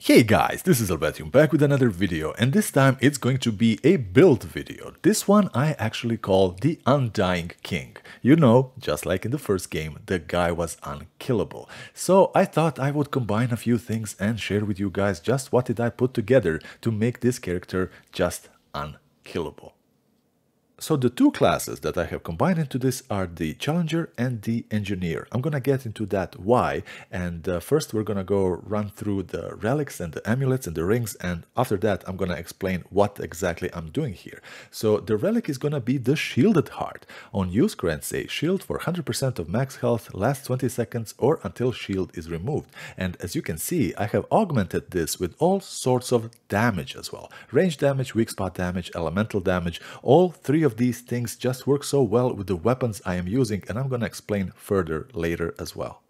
Hey guys, this is Albertium back with another video, and this time it's going to be a build video. This one I actually call the Undying King. You know, just like in the first game, the guy was unkillable. So I thought I would combine a few things and share with you guys just what did I put together to make this character just unkillable. So the two classes that I have combined into this are the Challenger and the Engineer. I'm gonna get into that why, and first we're gonna go run through the relics and the amulets and the rings, and after that I'm gonna explain what exactly I'm doing here. So the relic is gonna be the Shielded Heart. On use, grants a shield for 100% of max health, lasts 20 seconds or until shield is removed. And as you can see, I have augmented this with all sorts of damage as well. Range damage, weak spot damage, elemental damage, all three of these things just work so well with the weapons I am using, and I'm going to explain further later as well.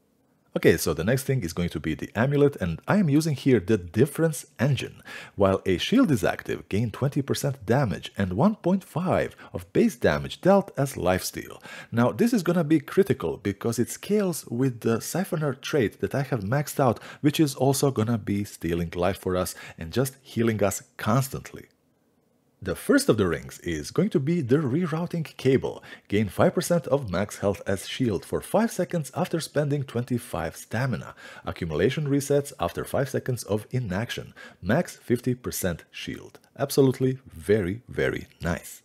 Okay, so the next thing is going to be the amulet, and I am using here the difference engine. While a shield is active, gain 20% damage and 1.5 of base damage dealt as lifesteal. Now this is gonna be critical because it scales with the siphoner trait that I have maxed out, which is also gonna be stealing life for us and just healing us constantly. The first of the rings is going to be the Rerouting Cable. Gain 5% of max health as shield for 5 seconds after spending 25 stamina. Accumulation resets after 5 seconds of inaction. Max 50% shield. Absolutely very, very nice.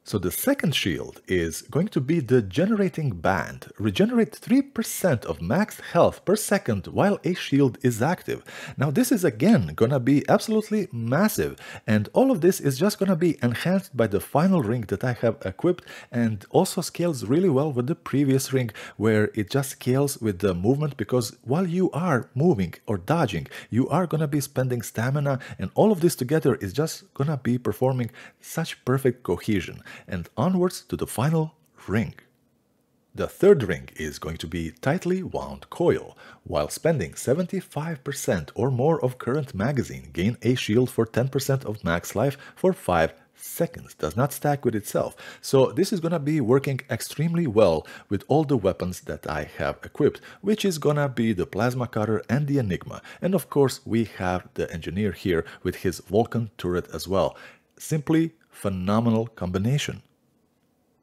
So the second shield is going to be the Generating Band. Regenerate 3% of max health per second while a shield is active. Now this is again gonna be absolutely massive, and all of this is just gonna be enhanced by the final ring that I have equipped, and also scales really well with the previous ring where it just scales with the movement, because while you are moving or dodging, you are gonna be spending stamina, and all of this together is just gonna be performing such perfect cohesion. And onwards to the final ring. The third ring is going to be Tightly Wound Coil. While spending 75% or more of current magazine, gain a shield for 10% of max life for 5 seconds. Does not stack with itself. So this is gonna be working extremely well with all the weapons that I have equipped, which is gonna be the Plasma Cutter and the Enigma. And of course we have the Engineer here with his Vulcan turret as well. Simply phenomenal combination.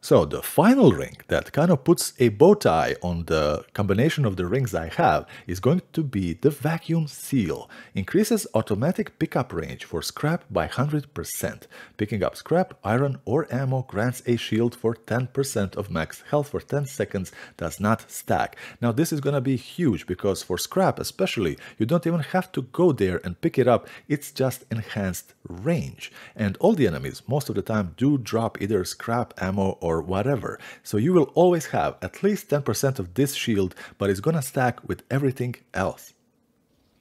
So the final ring that kind of puts a bow tie on the combination of the rings I have is going to be the Vacuum Seal. Increases automatic pickup range for scrap by 100%. Picking up scrap, iron or ammo grants a shield for 10% of max health for 10 seconds, does not stack. Now this is gonna be huge because for scrap especially, you don't even have to go there and pick it up, it's just enhanced range. And all the enemies most of the time do drop either scrap, ammo or whatever, so you will always have at least 10% of this shield, but it's gonna stack with everything else.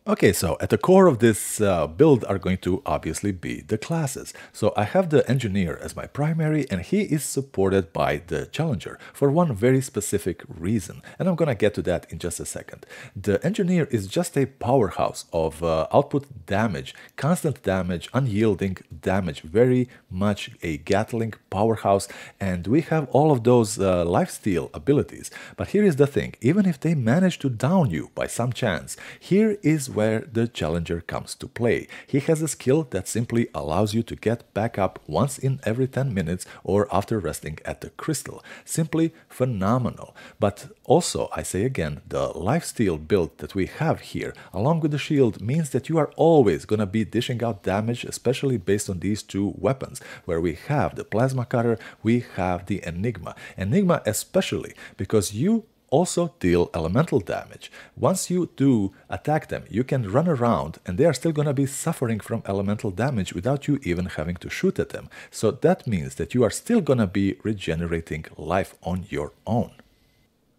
Okay, so at the core of this build are going to obviously be the classes. So I have the Engineer as my primary, and he is supported by the Challenger for one very specific reason, and I'm gonna get to that in just a second. The Engineer is just a powerhouse of output damage, constant damage, unyielding damage, very much a Gatling powerhouse, and we have all of those lifesteal abilities. But here is the thing, even if they manage to down you by some chance, here is where the Challenger comes to play. He has a skill that simply allows you to get back up once in every 10 minutes or after resting at the crystal. Simply phenomenal. But also, I say again, the lifesteal build that we have here, along with the shield, means that you are always gonna be dishing out damage, especially based on these two weapons, where we have the Plasma Cutter, we have the Enigma. Enigma especially, because you also deal elemental damage. Once you do attack them, you can run around and they are still gonna be suffering from elemental damage without you even having to shoot at them. So that means that you are still gonna be regenerating life on your own.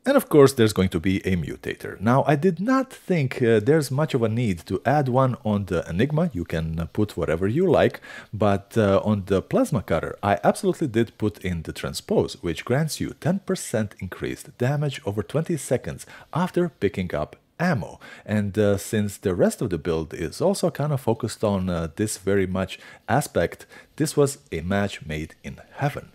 And of course there's going to be a Mutator. Now I did not think there's much of a need to add one on the Enigma. You can put whatever you like, but on the Plasma Cutter I absolutely did put in the Transpose, which grants you 10% increased damage over 20 seconds after picking up ammo. And since the rest of the build is also kind of focused on this very much aspect, this was a match made in heaven.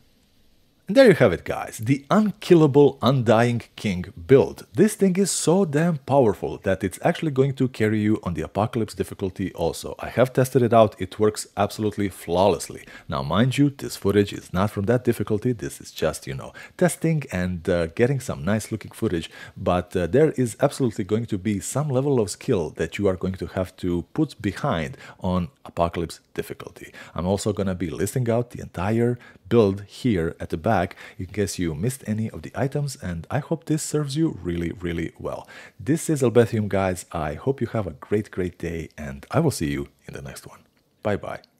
And there you have it, guys, the Unkillable Undying King build. This thing is so damn powerful that it's actually going to carry you on the Apocalypse difficulty also. I have tested it out, it works absolutely flawlessly. Now mind you, this footage is not from that difficulty, this is just, testing and getting some nice looking footage, but there is absolutely going to be some level of skill that you are going to have to put behind on Apocalypse difficulty. I'm also going to be listing out the entire build here at the back in case you missed any of the items, and I hope this serves you really well. This is Albethium, guys. I hope you have a great day, and I will see you in the next one. Bye bye.